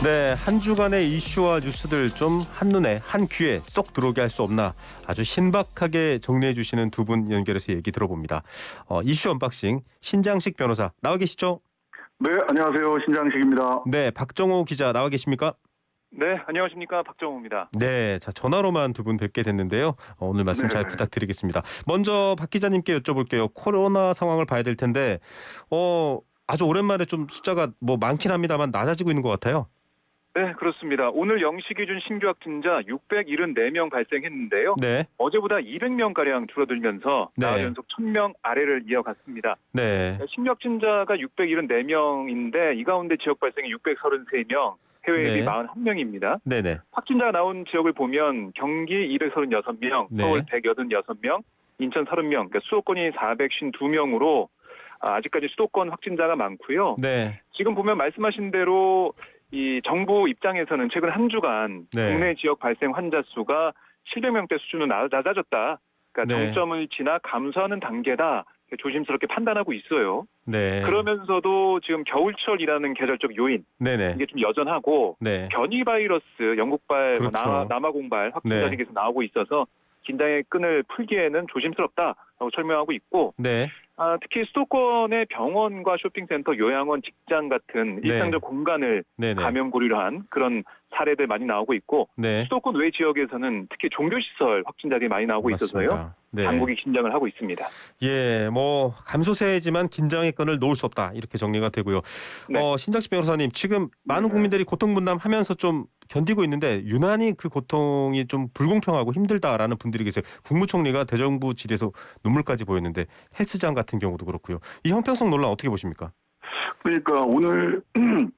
네, 한 주간의 이슈와 뉴스들 좀 한눈에 한 귀에 쏙 들어오게 할 수 없나 아주 신박하게 정리해 주시는 두 분 연결해서 얘기 들어봅니다. 이슈 언박싱 신장식 변호사 나와 계시죠? 네, 안녕하세요. 신장식입니다. 네, 박정호 기자 나와 계십니까? 네, 안녕하십니까. 박정호입니다. 네, 자 전화로만 두 분 뵙게 됐는데요. 오늘 말씀 잘 네. 부탁드리겠습니다. 먼저 박 기자님께 여쭤볼게요. 코로나 상황을 봐야 될 텐데 아주 오랜만에 좀 숫자가 뭐 많긴 합니다만 낮아지고 있는 것 같아요. 네, 그렇습니다. 오늘 0시 기준 신규 확진자 674명 발생했는데요. 네, 어제보다 200명가량 줄어들면서 네. 나흘 연속 1000명 아래를 이어갔습니다. 네, 신규 확진자가 674명인데 이 가운데 지역 발생이 633명, 해외 네. 예비 41명입니다. 네네, 확진자가 나온 지역을 보면 경기 236명, 네. 서울 186명, 인천 30명, 그러니까 수도권이 452명으로 아직까지 수도권 확진자가 많고요. 네, 지금 보면 말씀하신 대로 이 정부 입장에서는 최근 한 주간 네. 국내 지역 발생 환자 수가 700명대 수준으로 낮아졌다. 그러니까 네. 정점을 지나 감소하는 단계다. 조심스럽게 판단하고 있어요. 네. 그러면서도 지금 겨울철이라는 계절적 요인 네네. 이게 좀 여전하고 네. 변이 바이러스 영국발, 그렇죠. 남아공발 확진자들이 네. 계속 나오고 있어서 긴장의 끈을 풀기에는 조심스럽다라고 설명하고 있고 네. 특히 수도권의 병원과 쇼핑센터, 요양원, 직장 같은 네. 일상적 공간을 네네. 감염 고리로 한 그런 사례들 많이 나오고 있고 네. 수도권 외 지역에서는 특히 종교시설 확진자들이 많이 나오고 있어서요. 맞습니다. 네. 당국이 긴장을 하고 있습니다. 예, 뭐 감소세지만 긴장의 끈을 놓을 수 없다 이렇게 정리가 되고요. 네. 신장식 변호사님 지금 많은 국민들이 고통 분담하면서 좀 견디고 있는데 유난히 그 고통이 좀 불공평하고 힘들다라는 분들이 계세요. 국무총리가 대정부 질에서 눈물까지 보였는데 헬스장 같은 경우도 그렇고요. 이 형평성 논란 어떻게 보십니까? 그러니까 오늘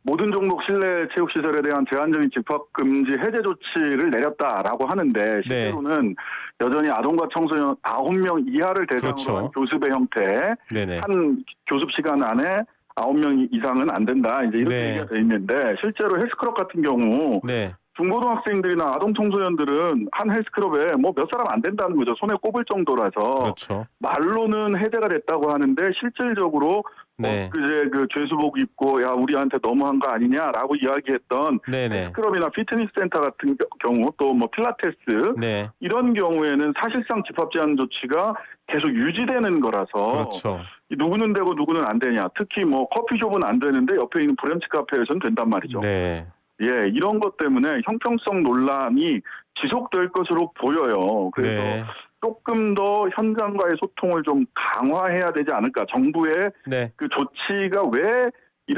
모든 종목 실내 체육시설에 대한 제한적인 집합금지 해제 조치를 내렸다라고 하는데 실제로는 여전히 아동과 청소년 9명 이하를 대상으로 그렇죠. 한 교습의 형태, 네네. 한 교습 시간 안에 9명 이상은 안 된다. 이제 이렇게 네. 얘기가 돼 있는데 실제로 헬스클럽 같은 경우 네. 중고등학생들이나 아동 청소년들은 한 헬스클럽에 뭐 몇 사람 안 된다는 거죠. 손에 꼽을 정도라서 그렇죠. 말로는 해제가 됐다고 하는데 실질적으로 네. 그제 그 죄수복 입고 야 우리한테 너무한 거 아니냐라고 이야기했던 네네. 헬스클럽이나 피트니스 센터 같은 경우 또 뭐 필라테스 네. 이런 경우에는 사실상 집합 제한 조치가 계속 유지되는 거라서 그렇죠. 누구는 되고 누구는 안 되냐. 특히 뭐 커피숍은 안 되는데 옆에 있는 브런치 카페에서는 된단 말이죠. 네. 예, 이런 것 때문에 형평성 논란이 지속될 것으로 보여요. 그래서 네. 조금 더 현장과의 소통을 좀 강화해야 되지 않을까. 정부의 네. 그 조치가 왜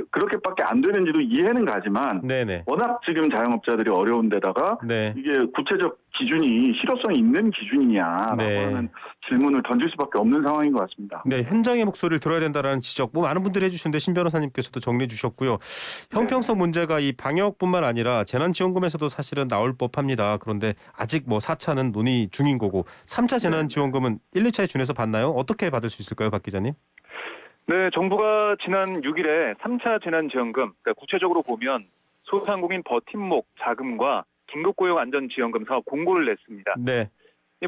그렇게밖에 안 되는지도 이해는 가지만 네네. 워낙 지금 자영업자들이 어려운 데다가 네. 이게 구체적 기준이 실효성이 있는 기준이냐라고 네. 하는 질문을 던질 수밖에 없는 상황인 것 같습니다. 네, 현장의 목소리를 들어야 된다라는 지적 뭐 많은 분들이 해주시는데 신 변호사님께서도 정리해 주셨고요. 형평성 문제가 이 방역뿐만 아니라 재난지원금에서도 사실은 나올 법합니다. 그런데 아직 뭐 4차는 논의 중인 거고 3차 재난지원금은 1, 2차에 준해서 받나요? 어떻게 받을 수 있을까요, 박 기자님? 네, 정부가 지난 6일에 3차 재난지원금, 그러니까 구체적으로 보면 소상공인 버팀목 자금과 긴급고용 안전지원금 사업 공고를 냈습니다. 네.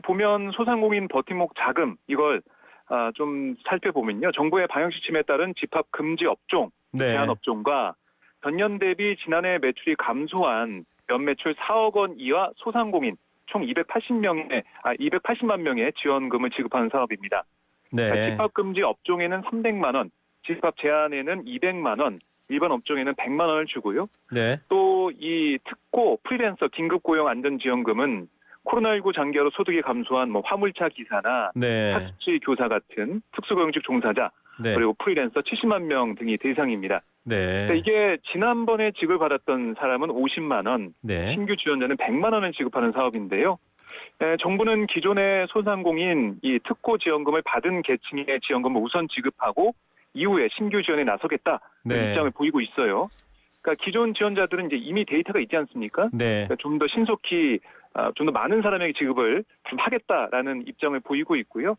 보면 소상공인 버팀목 자금 이걸 좀 살펴보면요. 정부의 방역 지침에 따른 집합 금지 업종, 네. 제한 업종과 전년 대비 지난해 매출이 감소한 연매출 4억 원 이하 소상공인 총 280만 명의 지원금을 지급하는 사업입니다. 네. 집합 금지 업종에는 300만 원, 집합 제한에는 200만 원, 일반 업종에는 100만 원을 주고요. 네. 또 이 특고 프리랜서 긴급고용 안전지원금은 코로나19 장기화로 소득이 감소한 뭐 화물차 기사나 네. 학습지 교사 같은 특수고용직 종사자 네. 그리고 프리랜서 70만 명 등이 대상입니다. 네. 이게 지난번에 지급받았던 사람은 50만 원, 네. 신규 지원자는 100만 원을 지급하는 사업인데요. 정부는 기존의 소상공인 이 특고 지원금을 받은 계층의 지원금을 우선 지급하고 이후에 신규 지원에 나서겠다 네. 입장을 보이고 있어요. 그러니까 기존 지원자들은 이제 이미 데이터가 있지 않습니까? 네. 그러니까 좀 더 신속히 좀 더 많은 사람에게 지급을 좀 하겠다라는 입장을 보이고 있고요.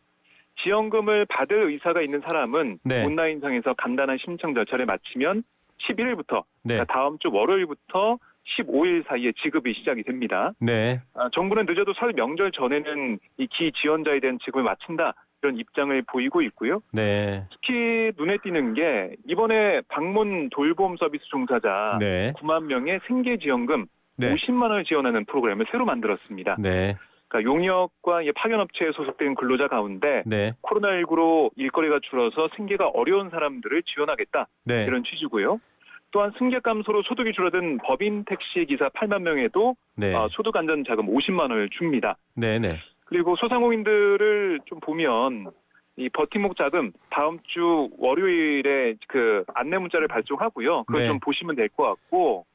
지원금을 받을 의사가 있는 사람은 네. 온라인상에서 간단한 신청 절차를 마치면 11일부터 네. 그러니까 다음 주 월요일부터 15일 사이에 지급이 시작이 됩니다. 네. 정부는 늦어도 설 명절 전에는 이 기지원자에 대한 지급을 마친다 이런 입장을 보이고 있고요. 네. 특히 눈에 띄는 게 이번에 방문 돌봄 서비스 종사자 네. 9만 명의 생계지원금 네. 50만 원을 지원하는 프로그램을 새로 만들었습니다. 네. 그러니까 용역과 파견업체에 소속된 근로자 가운데 네. 코로나19로 일거리가 줄어서 생계가 어려운 사람들을 지원하겠다. 네. 이런 취지고요. 또한 승객 감소로 소득이 줄어든 법인 택시 기사 8만 명에도 네. 소득 안전 자금 50만 원을 줍니다. 네. 네. 그리고 소상공인들을 좀 보면 이 버팀목 자금 다음 주 월요일에 그 안내 문자를 발송하고요. 그걸 네. 좀 보시면 될 것 같고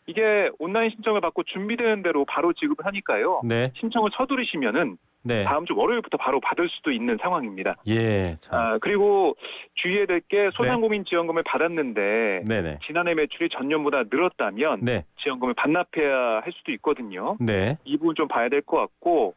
이게 온라인 신청을 받고 준비되는 대로 바로 지급을 하니까요. 네. 신청을 서두르시면은 네. 다음 주 월요일부터 바로 받을 수도 있는 상황입니다. 예. 자. 그리고 주의해야 될 게 소상공인 지원금을 받았는데 네네. 지난해 매출이 전년보다 늘었다면 네. 지원금을 반납해야 할 수도 있거든요. 네. 이 부분 좀 봐야 될 것 같고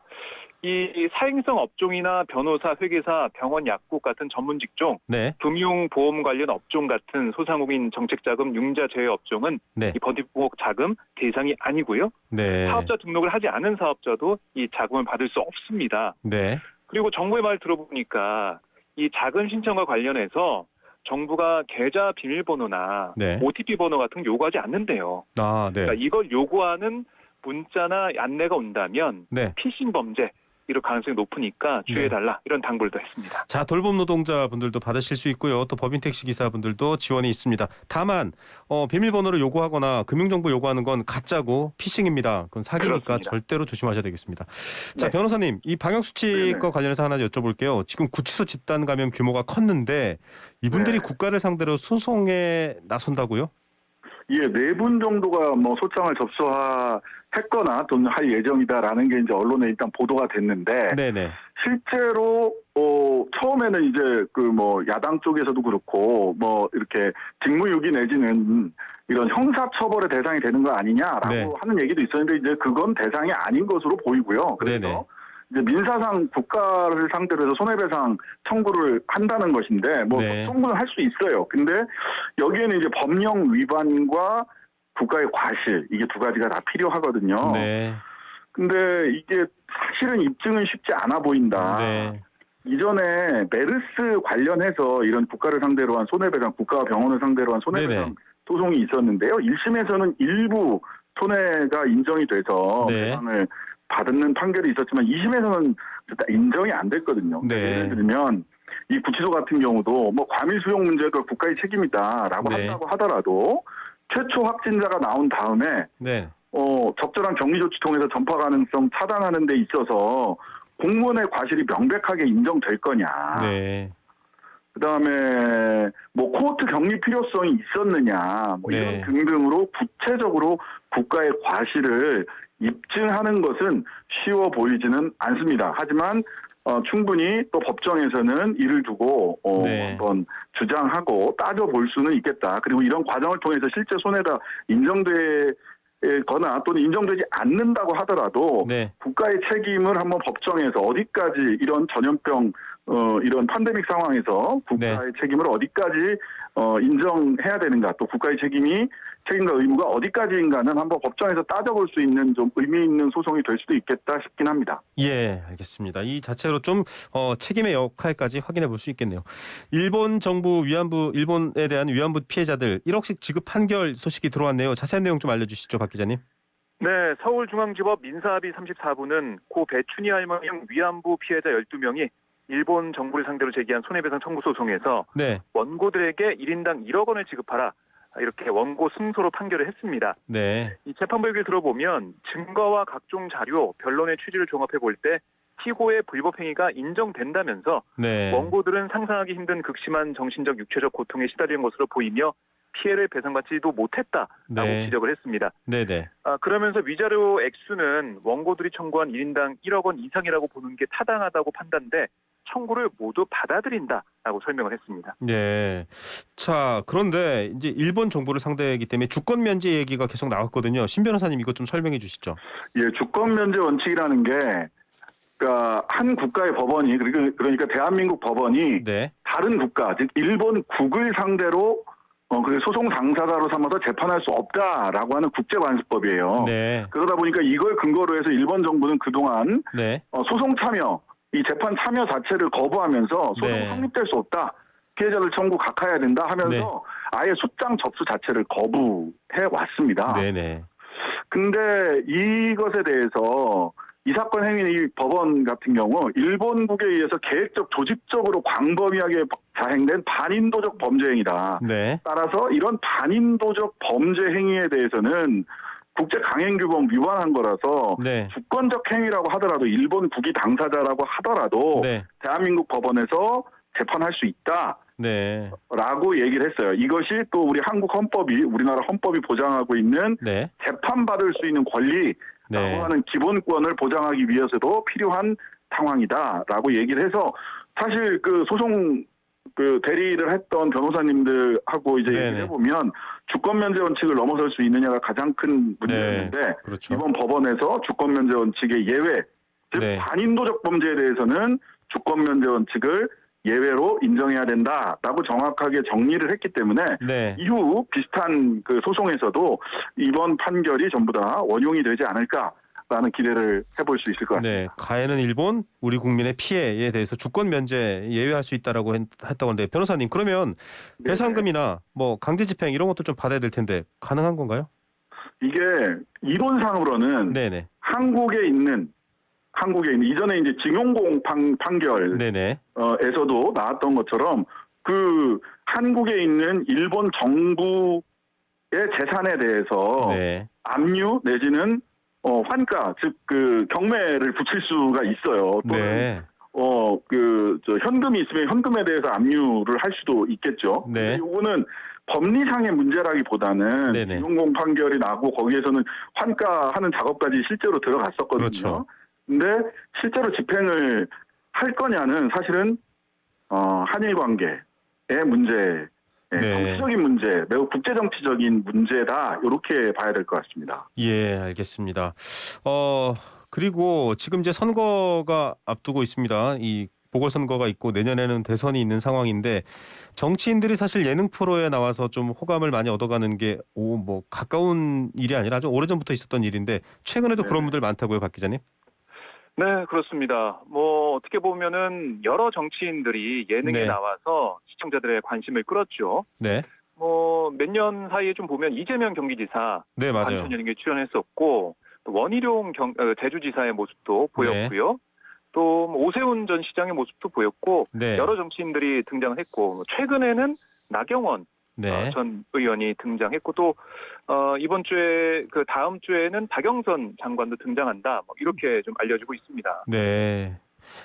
이 사행성 업종이나 변호사, 회계사, 병원, 약국 같은 전문 직종, 네. 금융, 보험 관련 업종 같은 소상공인 정책자금 융자 제외 업종은 네. 이 버팀목 자금 대상이 아니고요. 네. 사업자 등록을 하지 않은 사업자도 이 자금을 받을 수 없습니다. 네. 그리고 정부의 말 들어보니까 이 자금 신청과 관련해서 정부가 계좌 비밀번호나 네. OTP 번호 같은 거 요구하지 않는데요. 아, 네. 그러니까 이걸 요구하는 문자나 안내가 온다면 네. 피싱 범죄 이럴 가능성이 높으니까 주의해달라 이런 당부를 했습니다. 자, 돌봄 노동자분들도 받으실 수 있고요. 또 법인 택시 기사분들도 지원이 있습니다. 다만 비밀번호를 요구하거나 금융정보 요구하는 건 가짜고 피싱입니다. 그건 사기니까 그렇습니다. 절대로 조심하셔야 되겠습니다. 자, 네. 변호사님, 이 방역수칙과 네네. 관련해서 하나 여쭤볼게요. 지금 구치소 집단 감염 규모가 컸는데 이분들이 네. 국가를 상대로 소송에 나선다고요? 예, 4분 정도가 뭐 소장을 접수했거나 또는 할 예정이다라는 게 이제 언론에 일단 보도가 됐는데 네네. 실제로 처음에는 이제 그 뭐 야당 쪽에서도 그렇고 뭐 이렇게 직무유기 내지는 이런 형사처벌의 대상이 되는 거 아니냐라고 네. 하는 얘기도 있었는데 이제 그건 대상이 아닌 것으로 보이고요. 그래서 네네. 이제 민사상 국가를 상대로 해서 손해배상 청구를 한다는 것인데 뭐 네. 청구는 할 수 있어요. 근데 여기에는 이제 법령 위반과 국가의 과실 이게 두 가지가 다 필요하거든요. 네. 근데 이게 사실은 입증은 쉽지 않아 보인다. 네. 이전에 메르스 관련해서 이런 국가를 상대로 한 손해배상, 국가와 병원을 상대로 한 손해배상 네네. 소송이 있었는데요. 1심에서는 일부 손해가 인정이 돼서 네. 배상을 받는 판결이 있었지만 2심에서는 인정이 안 됐거든요. 네. 예를 들면 이 구치소 같은 경우도 뭐 과밀 수용 문제가 국가의 책임이다라고 네. 한다고 하더라도 최초 확진자가 나온 다음에 네. 적절한 격리 조치 통해서 전파 가능성 차단하는 데 있어서 공무원의 과실이 명백하게 인정될 거냐. 네. 그다음에 뭐 코호트 격리 필요성이 있었느냐. 뭐 네. 이런 등등으로 구체적으로 국가의 과실을 입증하는 것은 쉬워 보이지는 않습니다. 하지만 충분히 또 법정에서는 이를 두고 네. 한번 주장하고 따져볼 수는 있겠다. 그리고 이런 과정을 통해서 실제 손해가 인정되거나 또는 인정되지 않는다고 하더라도 네. 국가의 책임을 한번 법정에서 어디까지 이런 전염병 이런 팬데믹 상황에서 국가의 책임을 어디까지 인정해야 되는가 또 국가의 책임과 의무가 어디까지인가는 한번 법정에서 따져볼 수 있는 좀 의미 있는 소송이 될 수도 있겠다 싶긴 합니다. 예, 알겠습니다. 이 자체로 좀 책임의 역할까지 확인해 볼 수 있겠네요. 일본 정부 일본에 대한 위안부 피해자들 1억씩 지급 판결 소식이 들어왔네요. 자세한 내용 좀 알려주시죠, 박 기자님. 네, 서울중앙지법 민사합의 34부는 고 배춘희 할머니형 위안부 피해자 12명이 일본 정부를 상대로 제기한 손해배상 청구 소송에서 네, 원고들에게 1인당 1억 원을 지급하라 이렇게 원고 승소로 판결을 했습니다. 네, 이 재판부 얘기를 들어보면 증거와 각종 자료, 변론의 취지를 종합해 볼 때 피고의 불법 행위가 인정된다면서 네, 원고들은 상상하기 힘든 극심한 정신적, 육체적 고통에 시달린 것으로 보이며 피해를 배상받지도 못했다라고 네. 지적을 했습니다. 네, 네, 그러면서 위자료 액수는 원고들이 청구한 1인당 1억 원 이상이라고 보는 게 타당하다고 판단돼 청구를 모두 받아들인다라고 설명을 했습니다. 네. 자, 그런데 이제 일본 정부를 상대이기 때문에 주권 면제 얘기가 계속 나왔거든요. 신 변호사님 이것 좀 설명해 주시죠. 예, 주권 면제 원칙이라는 게 그러니까 한 국가의 법원이 그러니까 대한민국 법원이 네, 다른 국가 즉 일본 국을 상대로 그 소송 당사자로 삼아서 재판할 수 없다라고 하는 국제관습법이에요. 네, 그러다 보니까 이걸 근거로 해서 일본 정부는 그동안 네, 소송 참여 이 재판 참여 자체를 거부하면서 소송 네. 성립될 수 없다. 피해자들 청구 각하해야 된다 하면서 네. 아예 소장 접수 자체를 거부해 왔습니다. 네네. 근데 이것에 대해서 이 사건 행위 이 법원 같은 경우 일본국에 의해서 계획적 조직적으로 광범위하게 자행된 반인도적 범죄 행위다. 네. 따라서 이런 반인도적 범죄 행위에 대해서는 국제 강행규범 위반한 거라서 네. 주권적 행위라고 하더라도 일본 국이 당사자라고 하더라도 네. 대한민국 법원에서 재판할 수 있다. 네. 라고 얘기를 했어요. 이것이 또 우리 한국 헌법이 우리나라 헌법이 보장하고 있는 네. 재판받을 수 있는 권리라고 네. 하는 기본권을 보장하기 위해서도 필요한 상황이다라고 얘기를 해서 사실 그 소송 그 대리를 했던 변호사님들하고 이제 네네. 얘기를 해보면 주권 면제 원칙을 넘어설 수 있느냐가 가장 큰 문제였는데 그렇죠. 이번 법원에서 주권 면제 원칙의 예외, 즉 네. 반인도적 범죄에 대해서는 주권 면제 원칙을 예외로 인정해야 된다라고 정확하게 정리를 했기 때문에 네. 이후 비슷한 그 소송에서도 이번 판결이 전부 다 원용이 되지 않을까라는 기대를 해볼 수 있을 것 같습니다. 네. 가해는 일본, 우리 국민의 피해에 대해서 주권 면제 예외할 수 있다라고 했다고 하는데 변호사님 그러면 네. 배상금이나 뭐 강제 집행 이런 것도 좀 받아야 될 텐데 가능한 건가요? 이게 이론상으로는 네네. 한국에 있는 이전에 이제 징용공 판결 네네. 에서도 나왔던 것처럼 그 한국에 있는 일본 정부의 재산에 대해서 네. 압류 내지는 환가 즉 그 경매를 붙일 수가 있어요. 또는 네. 현금이 있으면 현금에 대해서 압류를 할 수도 있겠죠. 네. 근데 요거는 법리상의 문제라기보다는 네네. 징용공 판결이 나고 거기에서는 환가하는 작업까지 실제로 들어갔었거든요. 그렇죠. 근데 실제로 집행을 할 거냐는 사실은 한일 관계의 문제, 네. 정치적인 문제, 매우 국제 정치적인 문제다 이렇게 봐야 될 것 같습니다. 예, 알겠습니다. 그리고 지금 이제 선거가 앞두고 있습니다. 이 보궐선거가 있고 내년에는 대선이 있는 상황인데 정치인들이 사실 예능 프로에 나와서 좀 호감을 많이 얻어가는 게 뭐 가까운 일이 아니라 아주 오래전부터 있었던 일인데 최근에도 네. 그런 분들 많다고요, 박 기자님? 네, 그렇습니다. 뭐 어떻게 보면은 여러 정치인들이 예능에 네. 나와서 시청자들의 관심을 끌었죠. 네. 뭐 몇 년 사이에 좀 보면 이재명 경기지사 네, 맞아요. 반천 연예계 출연했었고 또 원희룡 제주지사의 모습도 보였고요. 또뭐 오세훈 전 시장의 모습도 보였고 네. 여러 정치인들이 등장을 했고 최근에는 나경원 네. 전 의원이 등장했고 또 이번 주에 그 다음 주에는 박영선 장관도 등장한다. 뭐 이렇게 좀 알려지고 있습니다. 네.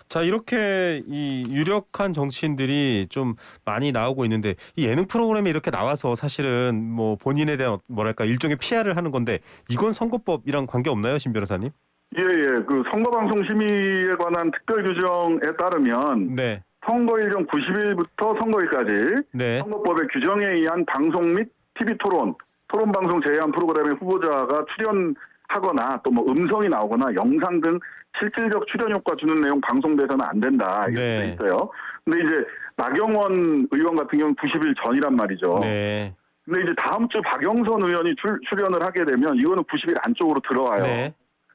자, 이렇게 이 유력한 정치인들이 좀 많이 나오고 있는데 이 예능 프로그램에 이렇게 나와서 사실은 뭐 본인에 대한 뭐랄까 일종의 PR을 하는 건데 이건 선거법이랑 관계 없나요, 신 변호사님? 예. 그 선거방송 심의에 관한 특별 규정에 따르면 네. 선거일 선거일 전 90일부터 선거일까지 네. 선거법의 규정에 의한 방송 및 TV 토론 방송 제외한 프로그램의 후보자가 출연하거나 또 뭐 음성이 나오거나 영상 등 실질적 출연 효과 주는 내용 방송돼서는 안 된다. 이렇게 네. 돼 있어요. 근데 이제 나경원 의원 같은 경우는 90일 전이란 말이죠. 네. 근데 이제 다음 주 박영선 의원이 출연을 하게 되면 이거는 90일 안쪽으로 들어와요. 네.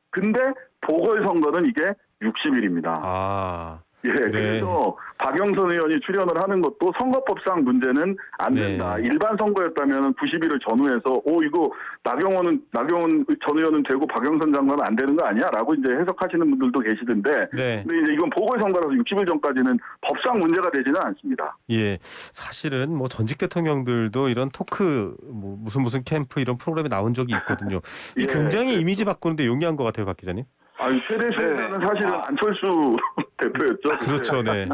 근데 보궐선거는 이게 60일입니다. 아. 예, 네. 그래서 박영선 의원이 출연을 하는 것도 선거법상 문제는 안 된다. 네. 일반 선거였다면 90일을 전후해서 이거 나경원 전 의원은 되고 박영선 장관은 안 되는 거 아니야?라고 이제 해석하시는 분들도 계시던데. 네. 근데 이제 이건 보궐선거라서 60일 전까지는 법상 문제가 되지는 않습니다. 예. 사실은 뭐 전직 대통령들도 이런 토크 뭐 무슨 캠프 이런 프로그램에 나온 적이 있거든요. 이 예, 굉장히 그렇죠. 이미지 바꾸는데 용이한 것 같아요, 박 기자님. 최대 수혜자는 사실은 안철수 대표였죠. 그렇죠, 네.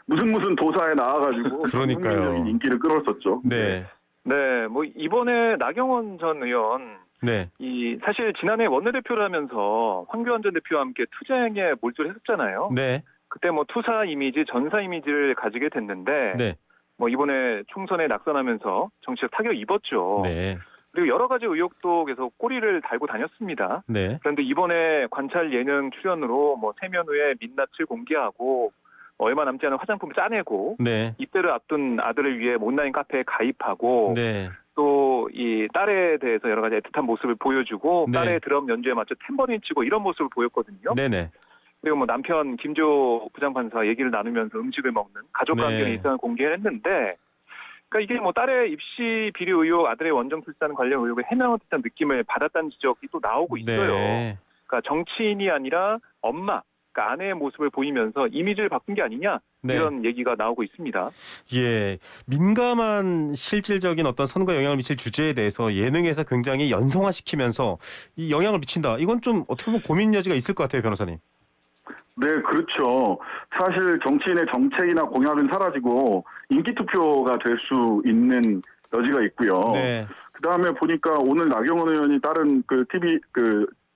무슨 도사에 나와가지고 그러니까요. 국민적인 인기를 끌었었죠. 네. 네, 뭐 이번에 나경원 전 의원 네. 사실 지난해 원내대표를 하면서 황교안 전 대표와 함께 투쟁에 몰두를 했었잖아요. 네. 그때 뭐 투사 이미지, 전사 이미지를 가지게 됐는데 네. 뭐 이번에 총선에 낙선하면서 정치적 타격을 입었죠. 네. 그리고 여러 가지 의혹도 계속 꼬리를 달고 다녔습니다. 네. 그런데 이번에 관찰 예능 출연으로 뭐 세면 후에 민낯을 공개하고 얼마 남지 않은 화장품을 짜내고 네. 입대를 앞둔 아들을 위해 온라인 카페에 가입하고 네. 또 이 딸에 대해서 여러 가지 애틋한 모습을 보여주고 네. 딸의 드럼 연주에 맞춰 탬버린 치고 이런 모습을 보였거든요. 네네. 그리고 뭐 남편 김조 부장판사 얘기를 나누면서 음식을 먹는 가족 관계의 네. 일상을 공개했는데, 그러니까 이게 뭐 딸의 입시 비리 의혹, 아들의 원정 출산 관련 의혹에 해명한 듯한 느낌을 받았다는 지적이 또 나오고 있어요. 네. 그러니까 정치인이 아니라 엄마, 그러니까 아내의 모습을 보이면서 이미지를 바꾼 게 아니냐, 네. 이런 얘기가 나오고 있습니다. 예, 민감한 실질적인 어떤 선거에 영향을 미칠 주제에 대해서 예능에서 굉장히 연성화시키면서 이 영향을 미친다. 이건 좀 어떻게 보면 고민 여지가 있을 것 같아요, 변호사님. 네, 그렇죠. 사실 정치인의 정책이나 공약은 사라지고 인기 투표가 될 수 있는 여지가 있고요. 네, 그다음에 보니까 오늘 나경원 의원이 다른 그 TV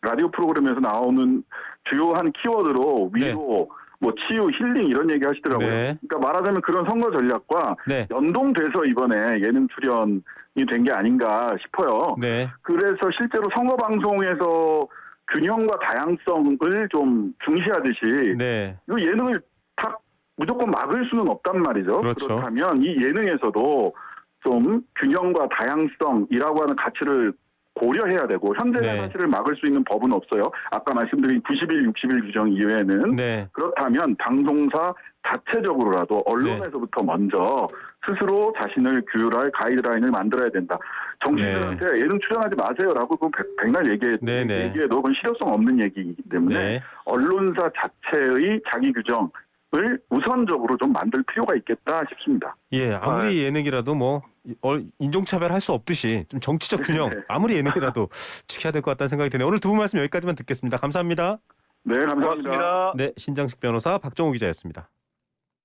라디오 프로그램에서 나오는 주요한 키워드로 위로, 뭐 치유, 힐링 이런 얘기 하시더라고요. 네. 그러니까 말하자면 그런 선거 전략과 네, 연동돼서 이번에 예능 출연이 된 게 아닌가 싶어요. 네, 그래서 실제로 선거 방송에서 균형과 다양성을 좀 중시하듯이 네, 이 예능을 다 무조건 막을 수는 없단 말이죠. 그렇죠. 그렇다면 이 예능에서도 좀 균형과 다양성이라고 하는 가치를 고려해야 되고 현재의 네. 사실을 막을 수 있는 법은 없어요. 아까 말씀드린 90일, 60일 규정 이외에는 네, 그렇다면 방송사 자체적으로라도 언론에서부터 먼저 스스로 자신을 규율할 가이드라인을 만들어야 된다. 정치인들한테 예능 출연하지 마세요라고 백날 네, 네. 얘기해도 그건 실효성 없는 얘기이기 때문에 네. 언론사 자체의 자기 규정을 우선적으로 좀 만들 필요가 있겠다 싶습니다. 예, 아무리 예능이라도 뭐 인종차별 할 수 없듯이 좀 정치적 균형, 네. 아무리 예능이라도 지켜야 될 것 같다는 생각이 드네요. 오늘 두 분 말씀 여기까지만 듣겠습니다. 감사합니다. 네, 감사합니다. 고맙습니다. 네, 신장식 변호사 박정우 기자였습니다.